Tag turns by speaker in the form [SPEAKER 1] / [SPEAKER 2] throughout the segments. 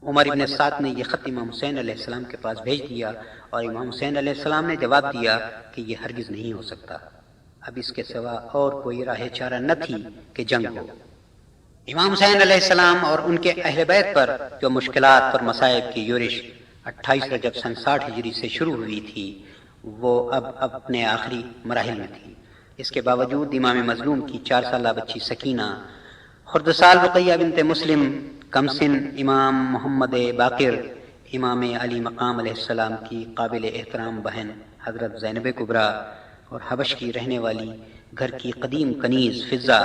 [SPEAKER 1] عمر ابن سعد نے یہ خط امام حسین علیہ السلام کے پاس بھیج دیا اور امام حسین علیہ السلام نے جواب دیا کہ یہ ہرگز نہیں ہو سکتا، اب اس کے سوا اور کوئی راہ چارہ نہ تھی کہ جنگ ہو۔ امام حسین علیہ السلام اور ان کے اہل بیت پر جو مشکلات اور مصائب کی یورش 28 رجب سن 60 ہجری سے شروع ہوئی تھی وہ اب اپنے آخری مراحل میں تھی۔ اس کے باوجود امام مظلوم کی 4 سالہ بچی سکینہ، خردسال رقیہ بنت مسلم، کمسن امام محمد باقر، امام علی مقام علیہ السلام کی قابل احترام بہن حضرت زینب کبریٰ اور حبش کی رہنے والی گھر کی قدیم کنیز فضہ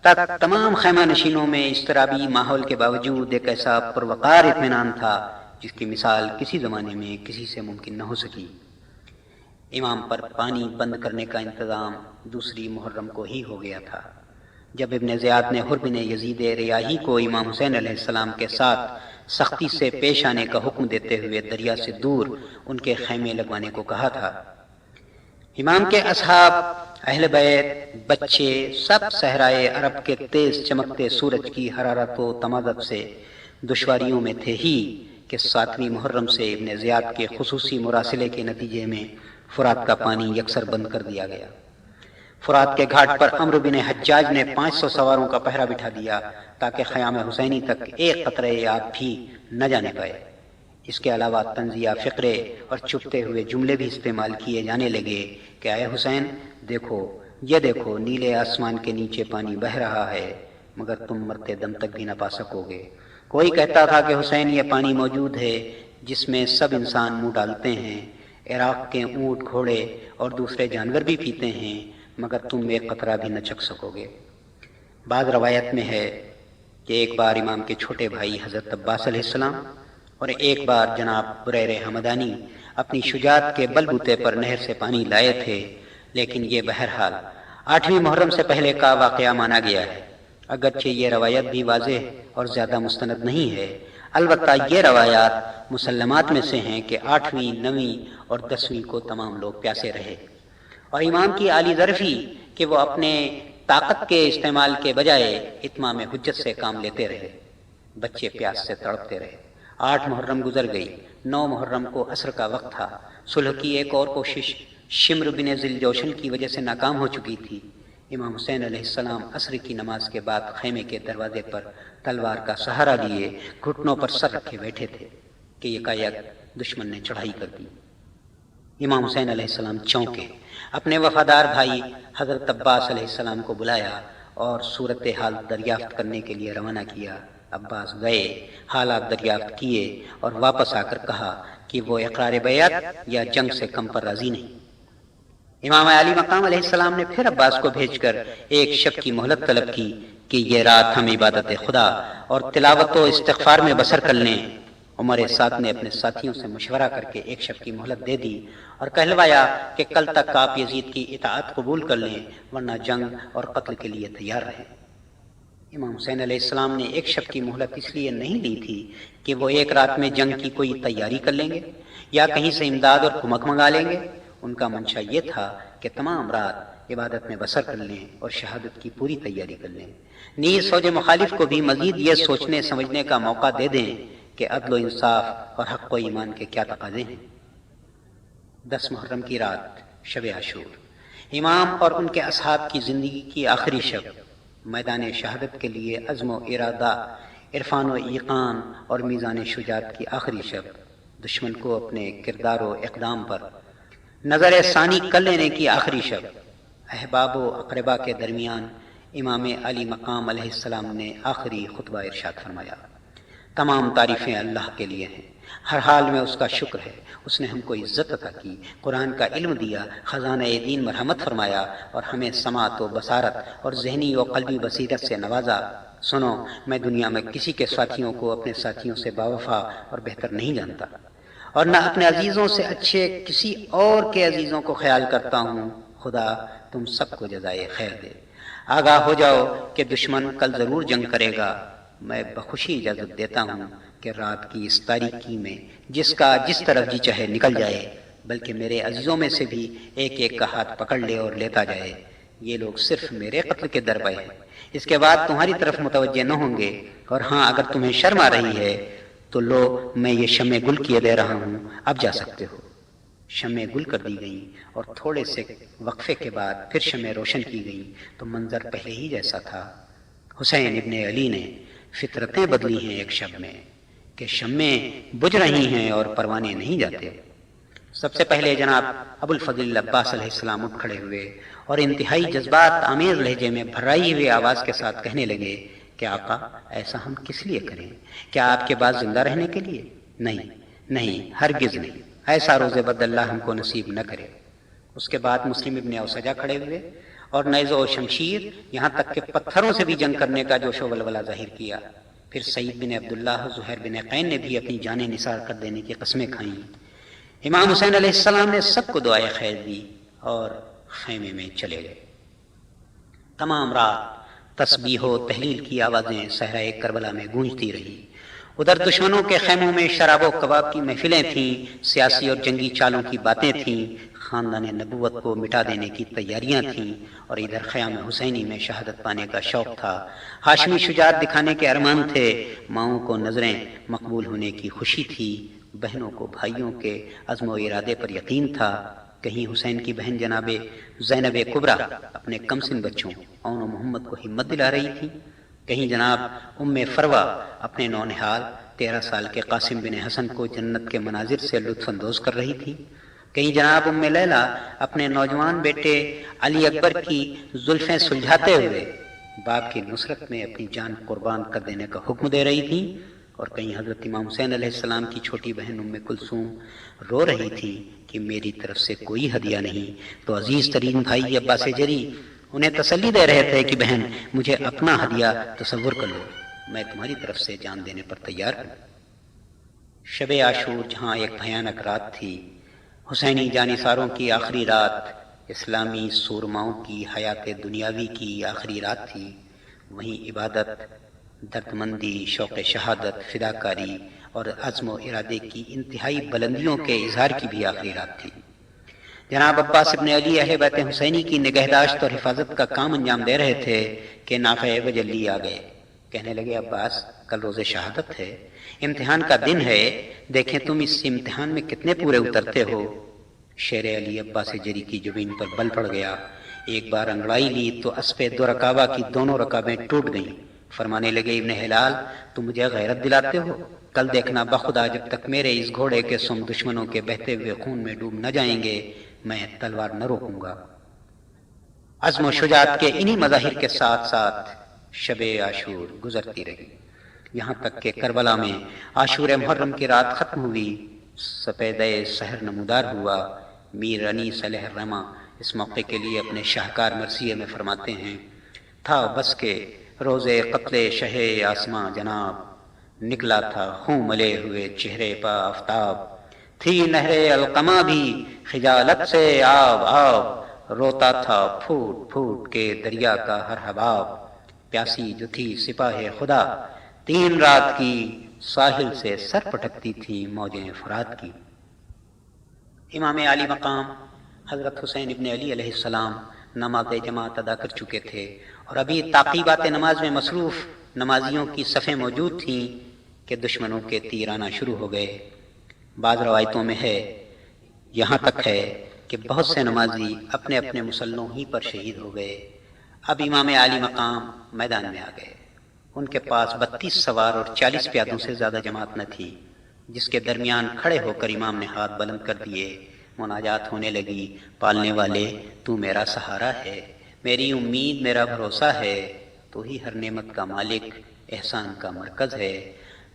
[SPEAKER 1] تک تمام خیمہ نشینوں میں اضطرابی ماحول کے باوجود ایک ایسا پروقار اطمینان تھا جس کی مثال کسی زمانے میں کسی سے ممکن نہ ہو سکی۔ امام پر پانی بند کرنے کا انتظام دوسری محرم کو ہی ہو گیا تھا، جب ابن زیاد نے حر بن یزید ریاحی کو امام حسین علیہ السلام کے ساتھ سختی سے پیش آنے کا حکم دیتے ہوئے دریا سے دور ان کے خیمے لگوانے کو کہا تھا۔ امام کے اصحاب، اہل بیت، بچے سب صحرائے عرب کے تیز چمکتے سورج کی حرارت و تمازت سے دشواریوں میں تھے ہی کہ 7ویں محرم سے ابن زیاد کے خصوصی مراسلے کے نتیجے میں فرات کا پانی یکسر بند کر دیا گیا۔ فرات کے گھاٹ پر عمرو بن حجاج نے 500 سواروں کا پہرا بٹھا دیا تاکہ خیام حسینی تک ایک قطرہ آب بھی نہ جانے پائے۔ اس کے علاوہ طنزیہ فقرے اور چھپتے ہوئے جملے بھی استعمال کیے جانے لگے کہ اے حسین دیکھو، یہ دیکھو، نیلے آسمان کے نیچے پانی بہہ رہا ہے مگر تم مرتے دم تک بھی نہ پا سکو گے۔ کوئی کہتا تھا کہ حسین یہ پانی موجود ہے جس میں سب انسان منہ ڈالتے ہیں، عراق کے اونٹ گھوڑے اور دوسرے جانور بھی پیتے ہیں مگر تم ایک قطرہ بھی نہ چکھ سکو گے۔ بعض روایت میں ہے کہ ایک بار امام کے چھوٹے بھائی حضرت عباس علیہ السلام اور ایک بار جناب بریر حمدانی اپنی شجاعت کے بل بوتے پر نہر سے پانی لائے تھے، لیکن یہ بہرحال 8ویں محرم سے پہلے کا واقعہ مانا گیا ہے، اگرچہ یہ روایت بھی واضح اور زیادہ مستند نہیں ہے۔ البتہ یہ روایات مسلمات میں سے ہیں کہ 8ویں، 9ویں اور 10ویں کو تمام لوگ پیاسے رہے، اور امام کی عالی ظرفی کہ وہ اپنے طاقت کے استعمال کے بجائے اتمام حجت سے کام لیتے رہے۔ بچے پیاس سے تڑپتے رہے۔ 8 محرم گزر گئی۔ 9 محرم کو عصر کا وقت تھا۔ صلح کی ایک اور کوشش شمر بن ذی جوشن کی وجہ سے ناکام ہو چکی تھی۔ امام حسین علیہ السلام عصر کی نماز کے بعد خیمے کے دروازے پر تلوار کا سہارا لیے گھٹنوں پر سر رکھے بیٹھے تھے کہ یکایک دشمن نے چڑھائی کر دی۔ امام حسین علیہ السلام چونکے، اپنے وفادار بھائی حضرت عباس علیہ السلام کو بلایا اور صورتحال دریافت کرنے کے لیے روانہ کیا۔ عباس گئے، حالات دریافت کیے اور واپس آ کر کہا کہ وہ اقرار بیعت یا جنگ سے کم پر راضی نہیں۔ امام علی مقام علیہ السلام نے پھر عباس کو بھیج کر ایک شب کی مہلت طلب کی کہ یہ رات ہم عبادت خدا اور تلاوت و استغفار میں بسر کر لیں۔ عمر سعد نے اپنے ساتھیوں سے مشورہ کر کے ایک شب کی مہلت دے دی اور کہلوایا کہ کل تک آپ یزید کی اطاعت قبول کر لیں ورنہ جنگ اور قتل کے لیے تیار رہیں۔ امام حسین علیہ السلام نے ایک شب کی مہلت اس لیے نہیں لی تھی کہ وہ ایک رات میں جنگ کی کوئی تیاری کر لیں گے یا کہیں سے امداد اور کمک منگا لیں گے۔ ان کا منشا یہ تھا کہ تمام رات عبادت میں بسر کر لیں اور شہادت کی پوری تیاری کر لیں، نیز فوج مخالف کو بھی مزید یہ سوچنے سمجھنے کا موقع دے دیں کہ عدل و انصاف اور حق و ایمان کے کیا تقاضے ہیں۔ 10 محرم کی رات، شب عاشور، امام اور ان کے اصحاب کی زندگی کی آخری شب، میدان شہادت کے لیے عزم و ارادہ، عرفان و ایقان اور میزان شجاعت کی آخری شب، دشمن کو اپنے کردار و اقدام پر نظر ثانی کر لینے کی آخری شب، احباب و اقربا کے درمیان امام علی مقام علیہ السلام نے آخری خطبہ ارشاد فرمایا۔ تمام تعریفیں اللہ کے لیے ہیں، ہر حال میں اس کا شکر ہے۔ اس نے ہم کو عزت عطا کی، قرآن کا علم دیا، خزانہ دین مرحمت فرمایا اور ہمیں سماعت و بصارت اور ذہنی و قلبی بصیرت سے نوازا۔ سنو، میں دنیا میں کسی کے ساتھیوں کو اپنے ساتھیوں سے باوفا اور بہتر نہیں جانتا، اور نہ اپنے عزیزوں سے اچھے کسی اور کے عزیزوں کو خیال کرتا ہوں۔ خدا تم سب کو جزائے خیر دے۔ آگاہ ہو جاؤ کہ دشمن کل ضرور جنگ کرے گا۔ میں بخوشی اجازت دیتا ہوں کہ رات کی اس تاریکی میں جس کا جس طرف جی چاہے نکل جائے، بلکہ میرے عزیزوں میں سے بھی ایک ایک کا ہاتھ پکڑ لے اور لیتا جائے۔ یہ لوگ صرف میرے قتل کے درپے ہیں، اس کے بعد تمہاری طرف متوجہ نہ ہوں گے، اور ہاں اگر تمہیں شرم آ رہی ہے تو لو میں یہ شمع گل کیے دے رہا ہوں، اب جا سکتے ہو۔ شمع گل کر دی گئیں اور تھوڑے سے وقفے کے بعد پھر شمع روشن کی گئیں تو منظر پہلے ہی جیسا تھا۔ حسین ابن علی نے فطرتیں بدلی ہیں ایک شب میں کہ شمعیں بجھ رہی ہیں اور پروانے نہیں جاتے۔ سب سے پہلے جناب ابو الفضل عباس علیہ السلام اٹھ کھڑے ہوئے اور انتہائی جذبات آمیز لہجے میں بھرائی ہوئی آواز کے ساتھ کہنے لگے کہ آقا ایسا ہم کس لیے کریں؟ کیا آپ کے بعد زندہ رہنے کے لیے؟ نہیں نہیں، ہرگز نہیں، ایسا روز بد اللہ ہم کو نصیب نہ کرے۔ اس کے بعد مسلم ابن اوسجہ کھڑے ہوئے اور نیز و شمشیر یہاں تک کہ پتھروں سے بھی جنگ کرنے کا جوش و ولولہ ظاہر کیا۔ پھر سعید بن عبداللہ، زہیر بن قین نے بھی اپنی جانیں نثار کر دینے کی قسمیں کھائیں۔ امام حسین علیہ السلام نے سب کو دعائے خیر دی اور خیمے میں چلے گئے۔ تمام رات تسبیح و تحلیل کی آوازیں صحرائے کربلا میں گونجتی رہی۔ ادھر دشمنوں کے خیموں میں شراب و کباب کی محفلیں تھیں، سیاسی اور جنگی چالوں کی باتیں تھیں، خاندان نبوت کو مٹا دینے کی تیاریاں تھیں، اور ادھر خیام حسینی میں شہادت پانے کا شوق تھا، ہاشمی شجاعت دکھانے کے ارمان تھے، ماؤں کو نظریں مقبول ہونے کی خوشی تھی، بہنوں کو بھائیوں کے عزم و ارادے پر یقین تھا۔ کہیں حسین کی بہن جناب زینب کبریٰ اپنے کم سن بچوں اون و محمد کو ہمت دلا رہی تھی، کہیں جناب ام فروہ اپنے نونہال 13 سال کے قاسم بن حسن کو جنت کے مناظر سے لطف اندوز کر رہی تھی، کہیں جناب ام لیلہ اپنے نوجوان بیٹے علی اکبر کی زلفیں سلجھاتے ہوئے باپ کی نصرت میں اپنی جان قربان کر دینے کا حکم دے رہی تھی، اور کہیں حضرت امام حسین علیہ السلام کی چھوٹی بہن ام کلثوم رو رہی تھی کہ میری طرف سے کوئی ہدیہ نہیں۔ تو عزیز ترین بھائی عباس جری انہیں تسلی دے رہے تھے کہ بہن مجھے اپنا ہدیہ تصور کر لو، میں تمہاری طرف سے جان دینے پر تیار ہوں۔ شب عاشور جہاں ایک بھیانک رات تھی، حسینی جانثاروں کی آخری رات، اسلامی سورماؤں کی حیات دنیاوی کی آخری رات تھی، وہیں عبادت، دردمندی، شوق شہادت، فداکاری اور عزم و ارادے کی انتہائی بلندیوں کے اظہار کی بھی آخری رات تھی۔ جناب عباس ابن علی اہل بیت حسینی کی نگہداشت اور حفاظت کا کام انجام دے رہے تھے کہ نافع وجلی آ گئے۔ کہنے لگے عباس کل روز شہادت ہے، امتحان کا دن ہے، دیکھیں تم اس امتحان میں کتنے پورے اترتے ہو۔ شیر علی عباس جری کی جبین پر بل پڑ گیا، ایک بار انگڑائی لی تو اسپِ دو رکابہ کی دونوں رکابیں ٹوٹ گئیں۔ فرمانے لگے ابن ہلال تم مجھے غیرت دلاتے ہو، کل دیکھنا بخدا جب تک میرے اس گھوڑے کے سم دشمنوں کے بہتے ہوئے خون میں ڈوب نہ جائیں گے میں تلوار نہ روکوں گا۔ عزم و شجاعت کے انہی مظاہر کے ساتھ ساتھ شب عاشور گزرتی رہی، یہاں تک کہ کربلا میں عاشور محرم کی رات ختم ہوئی، سپیدہ سحر نمودار ہوا۔ میر انیس علیہ الرحمہ اس موقع کے لیے اپنے شاہکار مرثیے میں فرماتے ہیں، تھا بس کے روز قتل شہ آسماں جناب، نکلا تھا خون ملے ہوئے چہرے پا آفتاب، تھی نہر القما بھی خجالت سے آب آب، روتا تھا پھوٹ پھوٹ کے دریا کا ہر حباب، پیاسی جو تھی سپاہ خدا 3 رات کی، ساحل سے سر پٹکتی تھی موجیں فرات کی۔ امام علی مقام حضرت حسین ابن علی علیہ السلام نماز جماعت ادا کر چکے تھے اور ابھی تعقیبات نماز میں مصروف نمازیوں کی صفیں موجود تھیں کہ دشمنوں کے تیر آنا شروع ہو گئے۔ بعض روایتوں میں ہے، یہاں تک ہے کہ بہت سے نمازی اپنے اپنے مسلحوں ہی پر شہید ہو گئے۔ اب امام علی مقام میدان میں آ گئے، ان کے پاس 32 سوار اور 40 پیادوں سے زیادہ جماعت نہ تھی، جس کے درمیان کھڑے ہو کر امام نے ہاتھ بلند کر دیے، مناجات ہونے لگی، پالنے والے تو میرا سہارا ہے، میری امید میرا بھروسہ ہے، تو ہی ہر نعمت کا مالک، احسان کا مرکز ہے،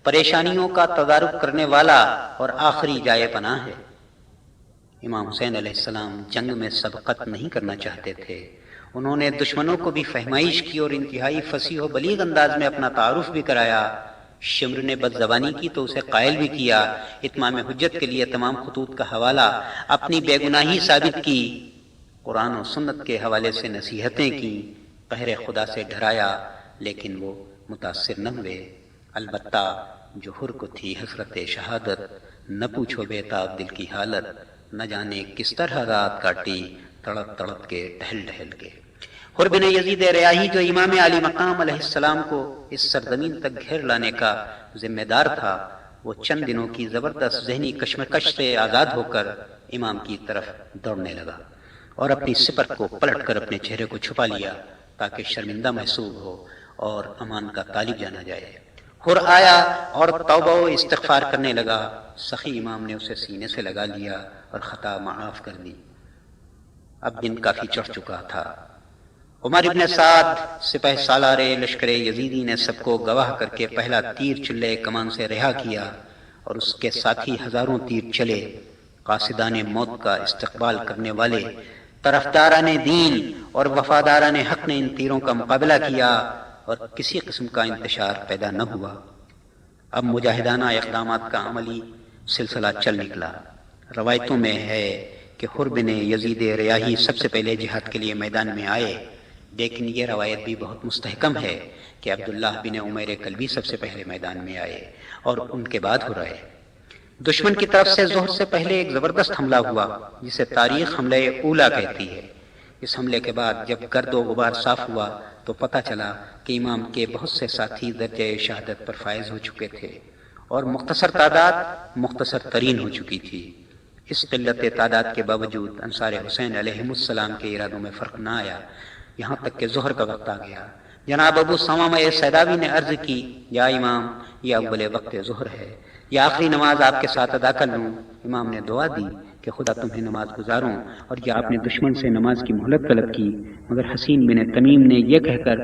[SPEAKER 1] پریشانیوں کا تدارک کرنے والا اور آخری جائے پناہ ہے۔ امام حسین علیہ السلام جنگ میں سبقت نہیں کرنا چاہتے تھے، انہوں نے دشمنوں کو بھی فہمائش کی اور انتہائی فصیح و بلیغ انداز میں اپنا تعارف بھی کرایا۔ شمر نے بد زبانی کی تو اسے قائل بھی کیا، اتمام حجت کے لیے تمام خطوط کا حوالہ، اپنی بے گناہی ثابت کی، قرآن و سنت کے حوالے سے نصیحتیں کی، قہر خدا سے ڈرایا، لیکن وہ متاثر نہ ہوئے۔ البتہ جو حر کو تھی حسرت شہادت، نہ پوچھو بے تاب دل کی حالت، نہ جانے کس طرح رات کاٹی، تڑپ تڑپ کے ڈھل ڈھل کے۔ حر بن یزید ریاحی جو امام علی مقام علیہ السلام کو اس سرزمین تک گھیر لانے کا ذمہ دار تھا، وہ چند دنوں کی زبردست ذہنی کشمکش سے آزاد ہو کر امام کی طرف دوڑنے لگا اور اپنی سپر کو پلٹ کر اپنے چہرے کو چھپا لیا تاکہ شرمندہ محسوس ہو اور امان کا طالب جانا جائے۔ حر آیا اور توبہ و استغفار کرنے لگا۔ سخی امام نے اسے سینے سے لگا لیا اور خطا معاف کر دی۔ اب دن کافی چڑھ چکا تھا۔ عمر ابن سعد سپہ سالار لشکر یزیدی نے سب کو گواہ کر کے پہلا تیر چلے کمان سے رہا کیا اور اس کے ساتھی ہزاروں تیر چلے۔ قاصدان موت کا استقبال کرنے والے طرفداران دین اور وفاداران حق نے ان تیروں کا مقابلہ کیا اور کسی قسم کا انتشار پیدا نہ ہوا۔ اب مجاہدانہ اقدامات کا عملی سلسلہ چل نکلا۔ روایتوں میں ہے کہ حر بن یزید ریاحی سب سے پہلے جہاد کے لیے میدان میں آئے، لیکن یہ روایت بھی بہت مستحکم ہے کہ عبداللہ بن عمیر کلبی سب سے پہلے میدان میں آئے اور ان کے بعد حر آئے۔ دشمن کی طرف سے ظہر سے پہلے ایک زبردست حملہ ہوا جسے تاریخ حملہ اولا کہتی ہے۔ اس حملے کے بعد جب گرد و غبار صاف ہوا تو پتہ چلا کہ امام کے بہت سے ساتھی درجہ شہادت پر فائز ہو چکے تھے اور مختصر تعداد مختصر ترین ہو چکی تھی۔ اس قلت تعداد کے باوجود انصار حسین علیہ السلام کے ارادوں میں فرق نہ آیا، یہاں تک کہ ظہر کا وقت آ گیا۔ جناب ابو ثمامہ سیداوی نے عرض کی، یا امام، یہ اول وقت ظہر ہے، یہ آخری نماز آپ کے ساتھ ادا کر لوں؟ امام نے دعا دی کہ خدا تمہیں نماز گزاروں، اور یہ آپ نے دشمن سے نماز کی مہلت طلب کی، مگر حسین بن تمیم نے یہ کہہ کر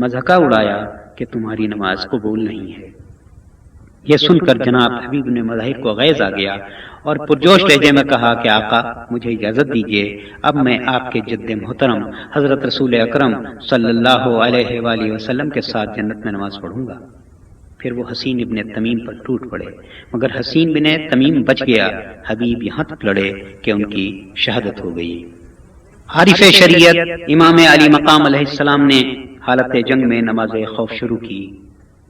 [SPEAKER 1] مضحکہ اڑایا کہ تمہاری نماز قبول نہیں ہے۔ یہ سن کر جناب حبیب نے مظاہر کو غیظ آ گیا اور پرجوش لہجے میں کہا کہ آقا مجھے اجازت دیجیے، اب میں آپ کے جد محترم حضرت رسول اکرم صلی اللہ علیہ وآلہ وسلم کے ساتھ جنت میں نماز پڑھوں گا۔ پھر وہ حسین ابن تمیم پر ٹوٹ پڑے، مگر حسین بن تمیم بچ گیا۔ حبیب یہاں تک لڑے کہ ان کی شہادت ہو گئی۔ عارف شریعت امام علی مقام علیہ السلام نے حالت جنگ میں نماز خوف شروع کی۔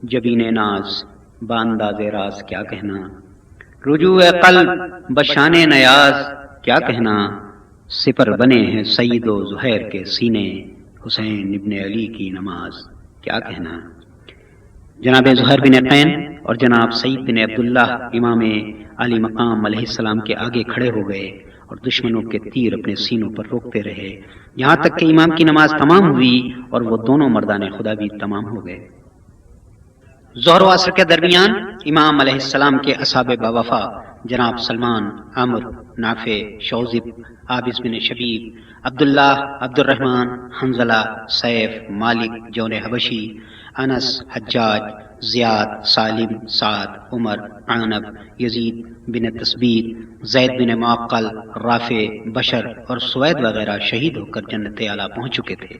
[SPEAKER 1] جبین ناز بانداز راز کیا کہنا، رجوع قلب بشان نیاز کیا کہنا، سپر بنے ہیں سید و زہیر کے سینے، حسین ابن علی کی نماز کیا کہنا۔ جناب زہیر بن قین اور جناب سعید بن عبداللہ امام علی مقام علیہ السلام کے آگے کھڑے ہو گئے اور دشمنوں کے تیر اپنے سینوں پر روکتے رہے، یہاں تک کہ امام کی نماز تمام ہوئی اور وہ دونوں مردان خدا بھی تمام ہو گئے۔ ظہر و عصر کے درمیان امام علیہ السلام کے اصحاب باوفا جناب سلمان، عمر، نافع، شوذب، عابس بن شبیب، عبداللہ، عبد الرحمن، حنظلہ، سیف، مالک جون حبشی، انس، حجاج، زیاد، سالم، سعد، عمر، عنب، یزید بن تثبیت، زید بن معقل، رافع، بشر اور سوید وغیرہ شہید ہو کر جنت اعلیٰ پہنچ چکے تھے۔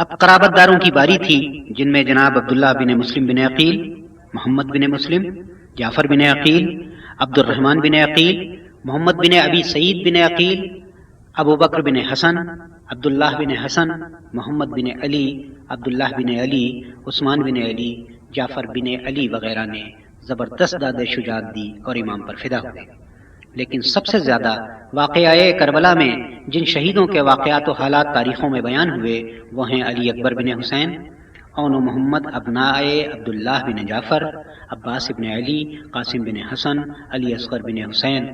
[SPEAKER 1] اب قرابت داروں کی باری تھی، جن میں جناب عبداللہ بن مسلم بن عقیل، محمد بن مسلم، جعفر بن عقیل، عبد الرحمن بن عقیل، محمد بن ابی سعید بن عقیل، ابو بکر بن حسن، عبداللہ بن حسن، محمد بن علی، عبداللہ بن علی، عثمان بن علی، جعفر بن علی وغیرہ نے زبردست داد شجاعت دی اور امام پر فدا ہوئے۔ لیکن سب سے زیادہ واقعہ کربلا میں جن شہیدوں کے واقعات و حالات تاریخوں میں بیان ہوئے وہ ہیں علی اکبر بن حسین، اون و محمد ابنائے عبداللہ بن جعفر، عباس بن علی، قاسم بن حسن، علی اصغر بن حسین۔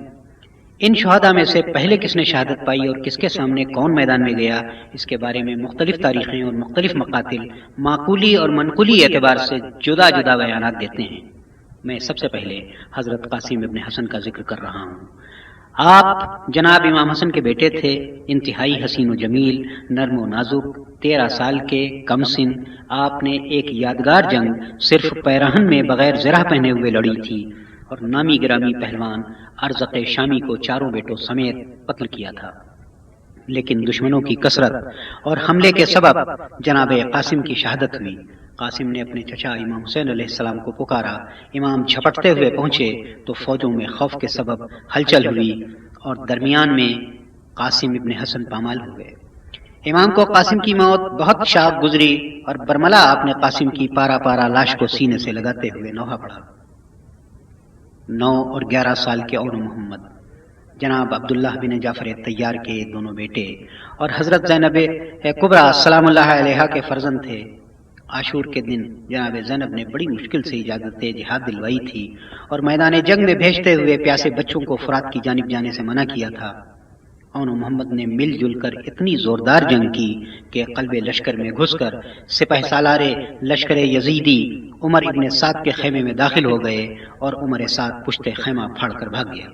[SPEAKER 1] ان شہداء میں سے پہلے کس نے شہادت پائی اور کس کے سامنے کون میدان میں گیا، اس کے بارے میں مختلف تاریخیں اور مختلف مقاتل معقولی اور منقولی اعتبار سے جدا جدا بیانات دیتے ہیں۔ میں سب سے پہلے حضرت قاسم ابن حسن کا ذکر کر رہا ہوں۔ آپ جناب امام حسن کے بیٹے تھے، انتہائی حسین و جمیل، نرم و نازک، 13 سال کے، کم سن۔ آپ نے ایک یادگار جنگ صرف پیراہن میں بغیر زرہ پہنے ہوئے لڑی تھی اور نامی گرامی پہلوان ارزق شامی کو چاروں بیٹوں سمیت قتل کیا تھا، لیکن دشمنوں کی کثرت اور حملے کے سبب جناب قاسم کی شہادت ہوئی۔ قاسم نے اپنے چچا امام حسین علیہ السلام کو پکارا، امام جھپٹتے ہوئے پہنچے تو فوجوں میں خوف کے سبب ہلچل ہوئی اور درمیان میں قاسم ابن حسن پامال ہو گئے۔ امام کو قاسم کی موت بہت شاق گزری اور برملا آپ نے قاسم کی پارا پارا لاش کو سینے سے لگاتے ہوئے نوحہ پڑھا۔ 9 اور 11 سال کے اور محمد جناب عبداللہ بن جعفر طیار کے دونوں بیٹے اور حضرت زینب کبریٰ سلام اللہ علیہا کے فرزند تھے۔ عاشور کے دن جناب زینب نے بڑی مشکل سے اجازت جہاد دلوائی تھی اور میدان جنگ میں بھیجتے ہوئے پیاسے بچوں کو فرات کی جانب جانے سے منع کیا تھا۔ اون و محمد نے مل جل کر اتنی زوردار جنگ کی کہ قلب لشکر میں گھس کر سپہ سالار لشکر یزیدی عمر ابن سعد کے خیمے میں داخل ہو گئے اور عمر سعد پشت خیمہ پھاڑ کر بھاگ گیا۔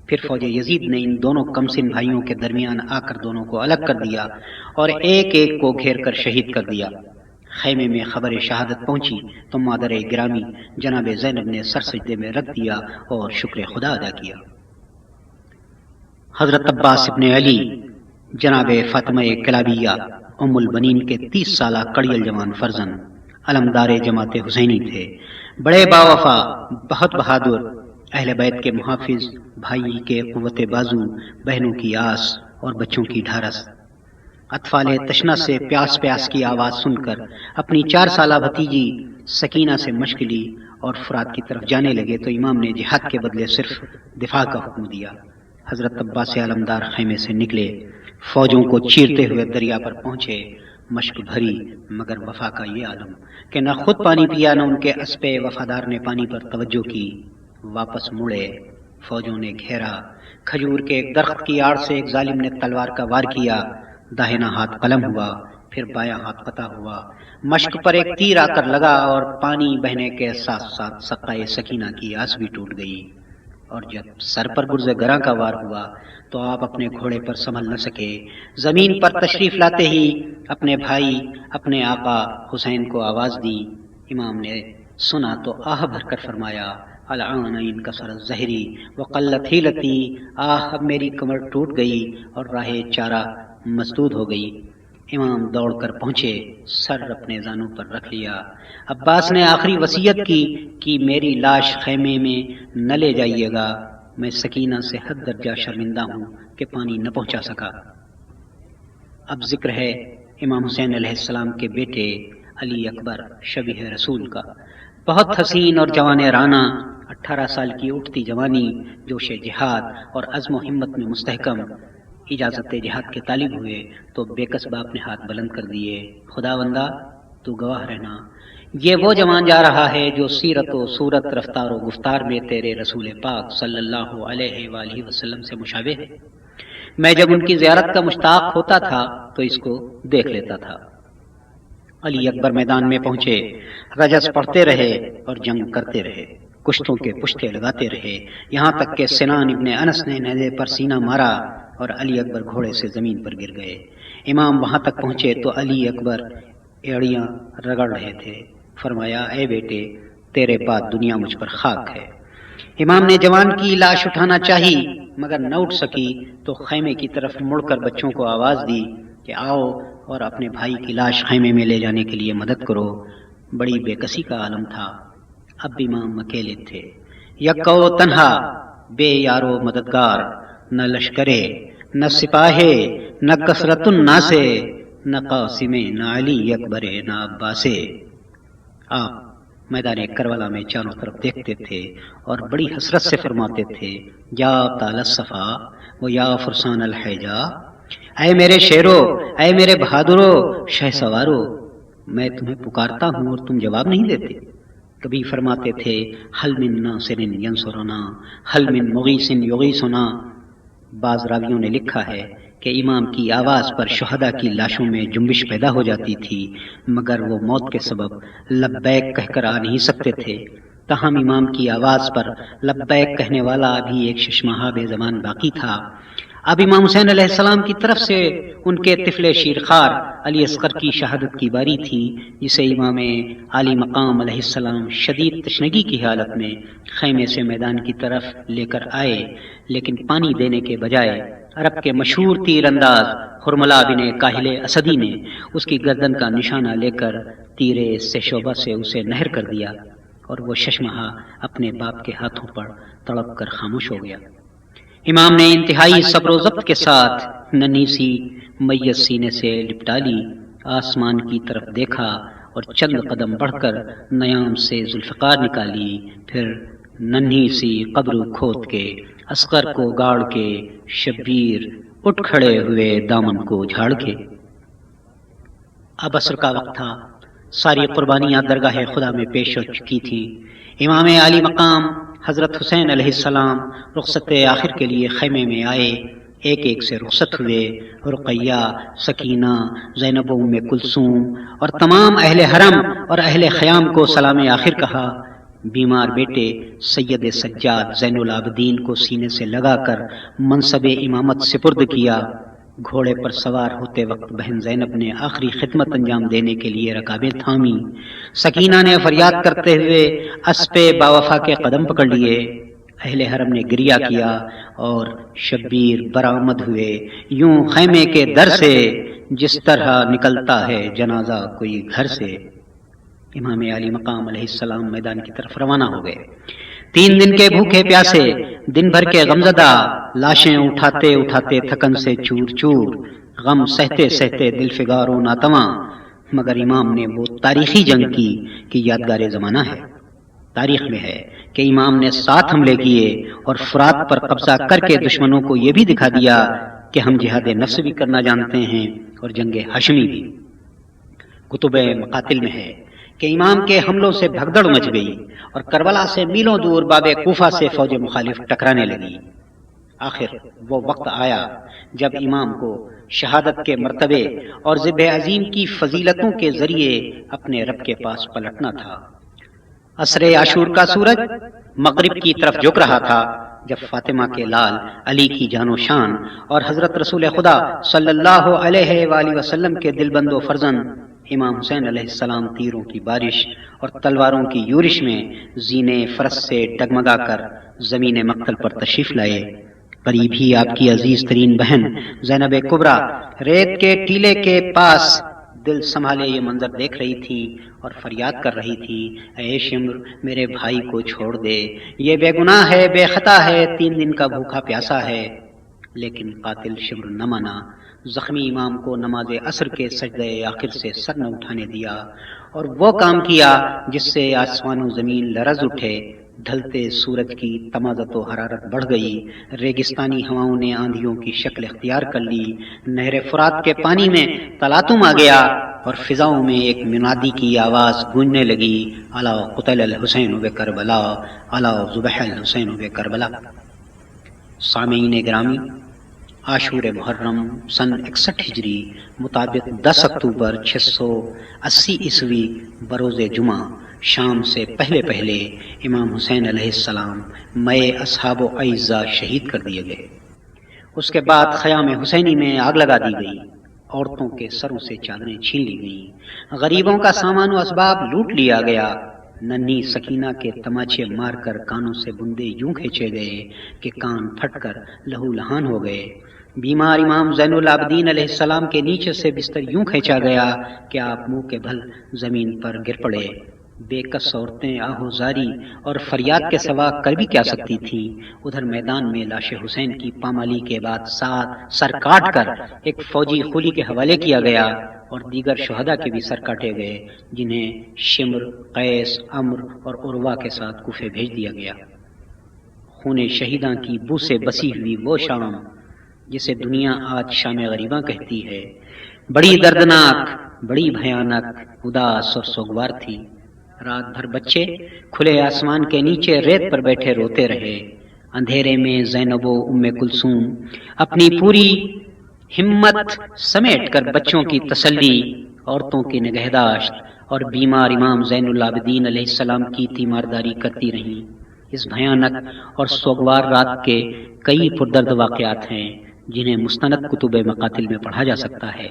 [SPEAKER 1] پھر فوج یزید نے ان دونوں کمسن بھائیوں کے درمیان آ کر دونوں کو الگ کر دیا اور ایک ایک کو گھیر کر شہید کر دیا۔ خیمے میں خبر شہادت پہنچی تو مادر گرامی جناب زینب نے سر سجدے میں رکھ دیا اور شکر خدا ادا کیا۔ حضرت عباس ابن علی جناب فاطمہ کلابیہ ام البنین کے 30 سالہ کڑیل جوان فرزند علمدار جماعت حسینی تھے۔ بڑے باوفا، بہت بہادر، اہل بیت کے محافظ، بھائی کے قوت بازو، بہنوں کی آس اور بچوں کی ڈھارس۔ اطفال تشنہ سے پیاس پیاس کی آواز سن کر اپنی 4 سالہ بھتیجی سکینہ سے مشق لی اور فرات کی طرف جانے لگے تو امام نے جہاد کے بدلے صرف دفاع کا حکم دیا۔ حضرت عباس علمدار خیمے سے نکلے، فوجوں کو چیرتے ہوئے دریا پر پہنچے۔ مشق بھری مگر وفا کا یہ عالم کہ نہ خود پانی پیا نہ ان کے اسپے وفادار نے پانی پر توجہ کی۔ واپس مڑے، فوجوں نے گھیرا، کھجور کے ایک درخت کی آڑ سے ایک ظالم نے تلوار کا وار کیا۔ داہنا ہاتھ قلم ہوا، پھر بایاں ہاتھ قطع ہوا۔ مشق پر ایک تیر آ کر لگا اور پانی بہنے کے ساتھ ساتھ سقائے سکینہ کی آس بھی ٹوٹ گئی۔ اور جب سر پر گرز گراں کا وار ہوا تو آپ اپنے گھوڑے پر سنبھل نہ سکے۔ زمین پر تشریف لاتے ہی اپنے بھائی، اپنے آقا حسین کو آواز دی۔ امام نے سنا تو آہ بھر کر فرمایا، العان انکسر الظہری وقلت حیلتی، آہ اب میری کمر ٹوٹ گئی اور راہ چارہ مسدود ہو گئی۔ امام دوڑ کر پہنچے، سر اپنے زانوں پر رکھ لیا۔ عباس نے آخری وصیت کی کہ میری لاش خیمے میں نہ لے جائیے گا، میں سکینہ سے حد درجہ شرمندہ ہوں کہ پانی نہ پہنچا سکا۔ اب ذکر ہے امام حسین علیہ السلام کے بیٹے علی اکبر شبیہ رسول کا۔ بہت حسین اور جوان رانا، 18 سال کی اٹھتی جوانی، جوش جہاد اور عزم و ہمت میں مستحکم۔ اجازت جہاد کے طالب ہوئے تو بے کس باپ نے ہاتھ بلند کر دیے، خداوندا تو گواہ رہنا، یہ وہ جوان جا رہا ہے جو سیرت و صورت، رفتار و گفتار میں تیرے رسول پاک صلی اللہ علیہ وآلہ وسلم سے مشابہ ہے۔ میں جب ان کی زیارت کا مشتاق ہوتا تھا تو اس کو دیکھ لیتا تھا۔ علی اکبر میدان میں پہنچے، رجس پڑھتے رہے اور جنگ کرتے رہے، کشتوں کے پشتے لگاتے رہے، یہاں تک کہ سنان ابن انس نے نیزے پر سینہ مارا اور علی اکبر گھوڑے سے زمین پر گر گئے۔ امام وہاں تک پہنچے تو علی اکبر ایڑیاں رگڑ رہے تھے۔ فرمایا، اے بیٹے، تیرے بعد دنیا مجھ پر خاک ہے۔ امام نے جوان کی لاش اٹھانا چاہی مگر نہ اٹھ سکی تو خیمے کی طرف مڑ کر بچوں کو آواز دی کہ آؤ اور اپنے بھائی کی لاش خیمے میں لے جانے کے لیے مدد کرو۔ بڑی بے کسی کا عالم تھا۔ اب امام اکیلے تھے، یکو تنہا، بے یارو مددگار، نہ لشکرے، نہ سپاہے، نہ کثرت الناسے، نہ قاسمے، نہ علی اکبرے، نہ عباسے۔ آپ میدان کربلا میں چاروں طرف دیکھتے تھے اور بڑی حسرت سے فرماتے تھے، یا تال الصفا و یا فرسان الحجا، اے میرے شیرو، اے میرے بہادرو، شہ سوارو، میں تمہیں پکارتا ہوں اور تم جواب نہیں دیتے۔ کبھی فرماتے تھے، حل من ناصر ینصرنا، حل من مغیث یغیثنا۔ بعض راویوں نے لکھا ہے کہ امام کی آواز پر شہداء کی لاشوں میں جنبش پیدا ہو جاتی تھی مگر وہ موت کے سبب لبیک کہہ کر آ نہیں سکتے تھے۔ تاہم امام کی آواز پر لبیک کہنے والا ابھی ایک ششماہا بے زبان باقی تھا۔ اب امام حسین علیہ السلام کی طرف سے ان کے طفل شیرخوار علی اصغر کی شہادت کی باری تھی، جسے امام عالی مقام علیہ السلام شدید تشنگی کی حالت میں خیمے سے میدان کی طرف لے کر آئے، لیکن پانی دینے کے بجائے عرب کے مشہور تیر انداز حرملہ بن کاہل اسدی نے اس کی گردن کا نشانہ لے کر تیرے سے شعبہ سے اسے نہر کر دیا اور وہ ششمہا اپنے باپ کے ہاتھوں پر تڑپ کر خاموش ہو گیا۔ امام نے انتہائی صبر و ضبط کے ساتھ ننھی سی میت سینے سے لپٹا لی، آسمان کی طرف دیکھا اور چند قدم بڑھ کر نیام سے ذوالفقار نکالی، پھر ننھی سی قبر کھود کے اصغر کو گاڑ کے شبیر اٹھ کھڑے ہوئے دامن کو جھاڑ کے۔ اب عصر کا وقت تھا، ساری قربانیاں درگاہ خدا میں پیش ہو چکی تھیں۔ امام عالی مقام حضرت حسین علیہ السلام رخصت آخر کے لیے خیمے میں آئے، ایک ایک سے رخصت ہوئے۔ رقیہ، سکینہ، زینب و ام کلثوم اور تمام اہل حرم اور اہل خیام کو سلام آخر کہا۔ بیمار بیٹے سید سجاد زین العابدین کو سینے سے لگا کر منصب امامت سپرد کیا۔ گھوڑے پر سوار ہوتے وقت بہن زینب نے آخری خدمت انجام دینے کے لیے رکابیں تھامیں۔ سکینہ نے فریاد کرتے ہوئے اسپِ باوفا کے قدم پکڑ لیے۔ اہل حرم نے گریہ کیا اور شبیر برآمد ہوئے، یوں خیمے کے در سے جس طرح نکلتا ہے جنازہ کوئی گھر سے۔ امام علی مقام علیہ السلام میدان کی طرف روانہ ہو گئے۔ 3 دن کے بھوکے پیاسے، دن بھر کے غمزدہ، لاشیں اٹھاتے اٹھاتے تھکن سے چور چور، غم سہتے سہتے دل فگار و ناتواں، مگر امام نے وہ تاریخی جنگ کی کہ یادگار زمانہ ہے۔ تاریخ میں ہے کہ امام نے 7 حملے کیے اور فرات پر قبضہ کر کے دشمنوں کو یہ بھی دکھا دیا کہ ہم جہاد نفس بھی کرنا جانتے ہیں اور جنگ ہاشمی بھی۔ کتب مقاتل میں ہے کہ امام کے حملوں سے بھگدڑ مچ گئی اور کربلا سے میلوں دور باب کوفہ سے فوج مخالف ٹکرانے لگی۔ آخر وہ وقت آیا جب امام کو شہادت کے مرتبے اور ذبح عظیم کی فضیلتوں کے ذریعے اپنے رب کے پاس پلٹنا تھا۔ عصر عاشور کا سورج مغرب کی طرف جھک رہا تھا جب فاطمہ کے لال علی کی جان و شان اور حضرت رسول خدا صلی اللہ علیہ وآلہ وسلم کے دل بند و فرزند امام حسین علیہ السلام تیروں کی بارش اور تلواروں کی یورش میں زینے فرس سے ڈگمگا کر زمین مقتل پر تشریف لائے۔ قریب ہی آپ کی عزیز ترین بہن زینب کبریٰ ریت کے ٹیلے کے پاس دل سنبھالے یہ منظر دیکھ رہی تھی اور فریاد کر رہی تھی، اے شمر میرے بھائی کو چھوڑ دے، یہ بے گناہ ہے، بے خطا ہے، 3 دن کا بھوکا پیاسا ہے۔ لیکن قاتل شمر نہ مانا۔ زخمی امام کو نماز عصر کے سجدے آخر سے سر نہ اٹھانے دیا اور وہ کام کیا جس سے آسمان و زمین لرز اٹھے۔ ڈھلتے سورج کی تمازت و حرارت بڑھ گئی، ریگستانی ہواؤں نے آندھیوں کی شکل اختیار کر لی، نہر فرات کے پانی میں تلاطم آ گیا اور فضاؤں میں ایک منادی کی آواز گونجنے لگی، الا قتل الحسین بکربلا، الا ذبح الحسین بکربلا۔ سامعین گرامی، عاشور محرم سن 61 ہجری مطابق 10 اکتوبر 680 عیسوی بروز جمعہ شام سے پہلے پہلے امام حسین علیہ السلام مئے اصحاب و اعزاء شہید کر دیے گئے۔ اس کے بعد خیام حسینی میں آگ لگا دی گئی، عورتوں کے سروں سے چادریں چھین لی گئیں، غریبوں کا سامان و اسباب لوٹ لیا گیا، ننھی سکینہ کے تماچے مار کر کانوں سے بندے یوں کھینچے گئے کہ کان پھٹ کر لہو لہان ہو گئے، بیمار امام زین العابدین علیہ السلام کے نیچے سے بستر یوں کھینچا گیا کہ آپ منہ کے بھل زمین پر گر پڑے۔ بے کس عورتیں آہوزاری اور فریاد کے سوا کر بھی کیا سکتی تھیں۔ ادھر میدان میں لاش حسین کی پامالی کے بعد سر کاٹ کر ایک فوجی خلی کے حوالے کیا گیا اور دیگر شہداء کے بھی سر کاٹے گئے، جنہیں شمر، قیس، عمر اور عروہ کے ساتھ کوفے بھیج دیا گیا۔ خون شہیداں کی بو سے بسی ہوئی وہ شام جسے دنیا آج شام غریباں کہتی ہے، بڑی دردناک، بڑی بھیانک، اداس اور سوگوار تھی۔ رات بھر بچے کھلے آسمان کے نیچے ریت پر بیٹھے روتے رہے۔ اندھیرے میں زینب و ام کلثوم اپنی پوری ہمت سمیٹ کر بچوں کی تسلی، عورتوں کی نگہداشت اور بیمار امام زین العابدین علیہ السلام کی تیمارداری کرتی رہیں۔ اس بھیانک اور سوگوار رات کے کئی پردرد واقعات ہیں جنہیں مستند کتب مقاتل میں پڑھا جا سکتا ہے۔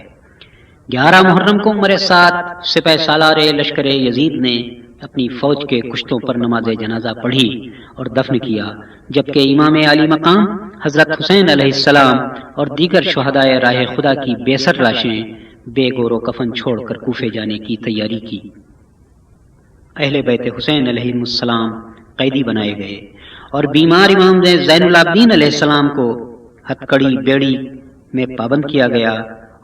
[SPEAKER 1] 11 محرم کو عمر 7 سپہ سالار لشکر یزید نے اپنی فوج کے کشتوں پر نماز جنازہ پڑھی اور دفن کیا، جبکہ امام علی مقام حضرت حسین علیہ السلام اور دیگر شہداء راہ خدا کی بے سر لاشیں بے گور و کفن چھوڑ کر کوفے جانے کی تیاری کی۔ اہل بیت حسین علیہ السلام قیدی بنائے گئے اور بیمار امام زین العابدین علیہ السلام کو ہتکڑی بیڑی میں پابند کیا گیا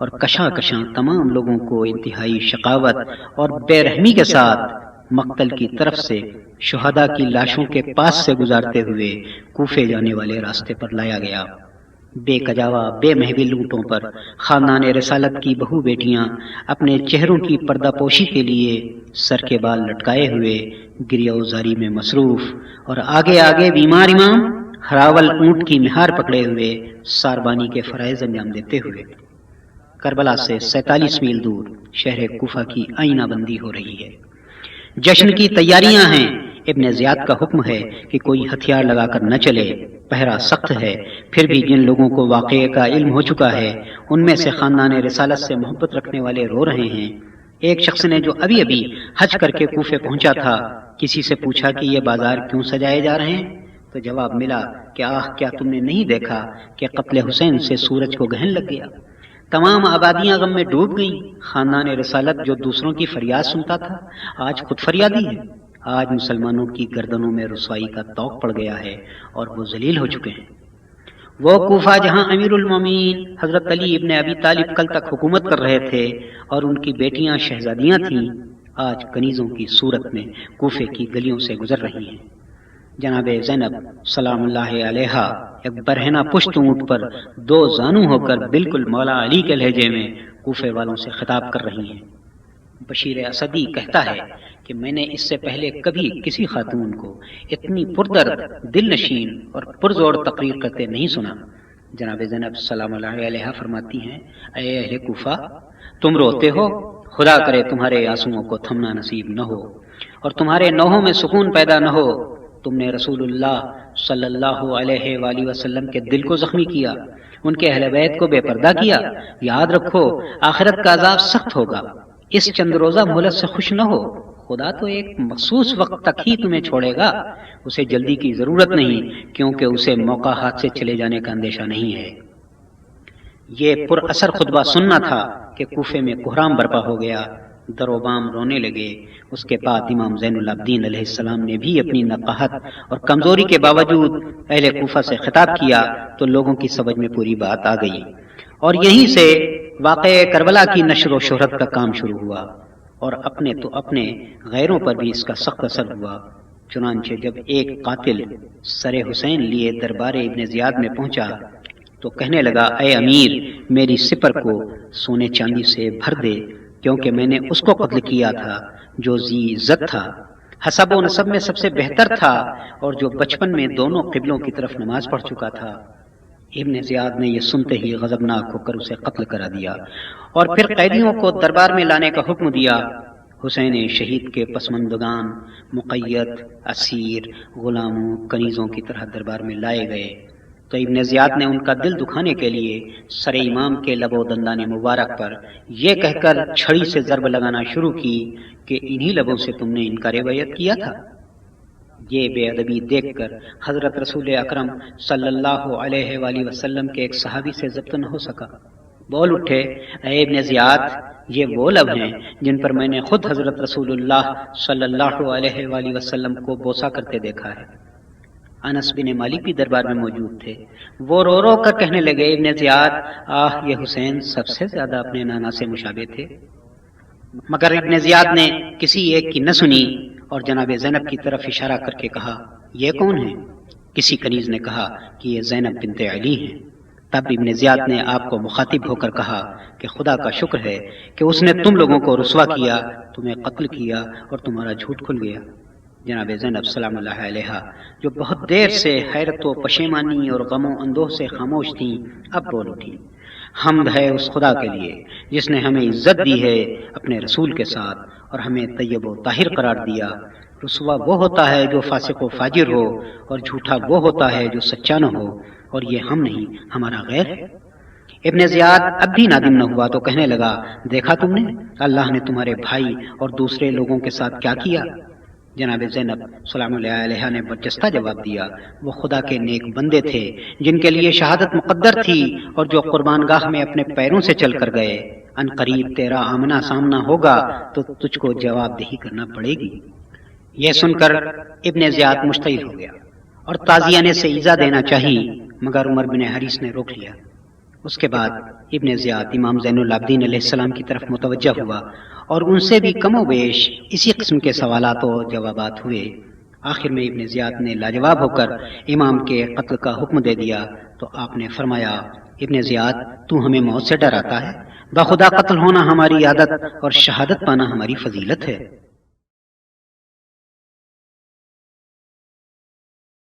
[SPEAKER 1] اور کشاں کشاں تمام لوگوں کو انتہائی شقاوت اور بے رحمی کے ساتھ مقتل کی طرف سے شہداء کی لاشوں کے پاس سے گزارتے ہوئے کوفے جانے والے راستے پر لایا گیا۔ بے کجاوا بے محول اونٹوں پر خاندان رسالت کی بہو بیٹیاں اپنے چہروں کی پردہ پوشی کے لیے سر کے بال لٹکائے ہوئے گریہ وزاری میں مصروف، اور آگے آگے بیمار امام ہراول اونٹ کی مہار پکڑے ہوئے ساربانی کے فرائض انجام دیتے ہوئے۔ کربلا سے 47 میل دور شہر کوفہ کی آئینہ بندی ہو رہی ہے۔ جشن کی تیاریاں ہیں۔ ابن زیاد کا حکم ہے کہ کوئی ہتھیار لگا کر نہ چلے، پہرا سخت ہے۔ پھر بھی جن لوگوں کو واقعے کا علم ہو چکا ہے ان میں سے خاندان رسالت سے محبت رکھنے والے رو رہے ہیں۔ ایک شخص نے جو ابھی ابھی حج کر کے کوفے پہنچا تھا، کسی سے پوچھا کہ یہ بازار کیوں سجائے جا رہے ہیں، تو جواب ملا کہ کیا تم نے نہیں دیکھا کہ قتل حسین سے سورج کو گرہن لگ گیا؟ تمام آبادیاں غم میں ڈوب گئیں۔ خاندان رسالت جو دوسروں کی فریاد سنتا تھا آج خود فریادی ہے۔ آج مسلمانوں کی گردنوں میں رسوائی کا طوق پڑ گیا ہے اور وہ ذلیل ہو چکے ہیں۔ وہ کوفہ جہاں امیر المومنین حضرت علی ابن ابی طالب کل تک حکومت کر رہے تھے اور ان کی بیٹیاں شہزادیاں تھیں، آج کنیزوں کی صورت میں کوفے کی گلیوں سے گزر رہی ہیں۔ جناب زینب سلام اللہ علیہا ایک برہنہ پشت اونٹ پر 2 زانو ہو کر بالکل مولا علی کے لہجے میں کوفے والوں سے خطاب کر رہی ہیں۔ بشیر اسدی کہتا ہے کہ میں نے اس سے پہلے کبھی کسی خاتون کو اتنی پردرد، دل نشین اور پرزور تقریر کرتے نہیں سنا۔ جناب زینب سلام اللہ علیہا فرماتی ہیں، اے اہل کوفہ، تم روتے ہو، خدا کرے تمہارے آنسوؤں کو تھمنا نصیب نہ ہو اور تمہارے نوحوں میں سکون پیدا نہ ہو۔ تم نے رسول اللہ صلی اللہ علیہ وآلہ وسلم کے دل کو زخمی کیا، ان کے اہل بیت کو بے پردہ کیا۔ یاد رکھو آخرت کا عذاب سخت ہوگا۔ اس چند روزہ مہلت سے خوش نہ ہو، خدا تو ایک مخصوص وقت تک ہی تمہیں چھوڑے گا، اسے جلدی کی ضرورت نہیں، کیونکہ اسے موقع ہاتھ سے چلے جانے کا اندیشہ نہیں ہے۔ یہ پر اثر خطبہ سننا تھا کہ کوفے میں کہرام برپا ہو گیا، در و بام رونے لگے۔ اس کے بعد امام زین العابدین علیہ السلام نے بھی اپنی نقاہت اور کمزوری کے باوجود اہل کوفہ سے خطاب کیا تو لوگوں کی سمجھ میں پوری بات آ گئی، اور یہیں سے واقعہ کربلا کی نشر و شہرت کا کام شروع ہوا، اور اپنے تو اپنے غیروں پر بھی اس کا سخت اثر ہوا۔ چنانچہ جب ایک قاتل سر حسین لیے دربار ابن زیاد میں پہنچا تو کہنے لگا، اے امیر، میری سپر کو سونے چاندی سے بھر دے، کیونکہ میں نے اس کو قتل کیا تھا جو ذی عزت تھا، حسب و نسب میں سب سے بہتر تھا، اور جو بچپن میں دونوں قبلوں کی طرف نماز پڑھ چکا تھا۔ ابن زیاد نے یہ سنتے ہی غضبناک ہو کر اسے قتل کرا دیا، اور پھر قیدیوں کو دربار میں لانے کا حکم دیا۔ حسین شہید کے پسماندگان مقید، اسیر، غلاموں، کنیزوں کی طرح دربار میں لائے گئے تو ابن زیاد نے ان کا دل دکھانے کے لیے سر امام کے لب و دندان مبارک پر یہ کہہ کر چھڑی سے ضرب لگانا شروع کی کہ انہی لبوں سے تم نے انکار بیعت کیا تھا۔ یہ بے ادبی دیکھ کر حضرت رسول اکرم صلی اللہ علیہ وآلہ وسلم کے ایک صحابی سے ضبط نہ ہو سکا، بول اٹھے، اے ابن زیاد، یہ وہ لب ہیں جن پر میں نے خود حضرت رسول اللہ صلی اللہ علیہ وآلہ وسلم کو بوسا کرتے دیکھا ہے۔ انس بن مالک بھی دربار میں موجود تھے، وہ رو رو کر کہنے لگے، ابن زیاد، یہ حسین سب سے زیادہ اپنے نانا سے مشابہ تھے۔ مگر ابن زیاد نے کسی ایک کی نہ سنی اور جناب زینب کی طرف اشارہ کر کے کہا، یہ کون ہے؟ کسی کنیز نے کہا کہ یہ زینب بنت علی ہیں۔ تب ابن زیاد نے آپ کو مخاطب ہو کر کہا کہ خدا کا شکر ہے کہ اس نے تم لوگوں کو رسوا کیا، تمہیں قتل کیا اور تمہارا جھوٹ کھل گیا۔ جناب زینب سلام اللہ علیہا جو بہت دیر سے حیرت و پشیمانی اور غم و اندوہ سے خاموش تھیں، اب بول اٹھی، حمد ہے اس خدا کے لیے جس نے ہمیں عزت دی ہے اپنے رسول کے ساتھ اور ہمیں طیب و طاہر قرار دیا۔ رسوا وہ ہوتا ہے جو فاسق و فاجر ہو، اور جھوٹا وہ ہوتا ہے جو سچا نہ ہو، اور یہ ہم نہیں، ہمارا غیر ہے۔ ابن زیاد اب بھی نادم نہ ہوا تو کہنے لگا، دیکھا تم نے اللہ نے تمہارے بھائی اور دوسرے لوگوں کے ساتھ کیا کیا؟ جناب زینب سلام اللہ علیہ نے برجستہ جواب دیا، وہ خدا کے نیک بندے تھے جن کے لیے شہادت مقدر تھی اور جو قربان گاہ میں اپنے پیروں سے چل کر گئے۔ ان قریب تیرا آمنا سامنا ہوگا تو تجھ کو جواب دہی کرنا پڑے گی۔ یہ سن کر ابن زیاد مشتعل ہو گیا اور تازیانے سے ایذا دینا چاہی، مگر عمر بن حریث نے روک لیا۔ اس کے بعد ابن زیاد امام زین العابدین علیہ السلام کی طرف متوجہ ہوا اور ان سے بھی کم و بیش اسی قسم کے سوالات و جوابات ہوئے۔ آخر میں ابن زیاد نے لاجواب ہو کر امام کے قتل کا حکم دے دیا تو آپ نے فرمایا ابن زیاد تو ہمیں موت سے ڈراتا ہے؟ بخدا قتل ہونا ہماری عادت اور شہادت پانا ہماری فضیلت ہے۔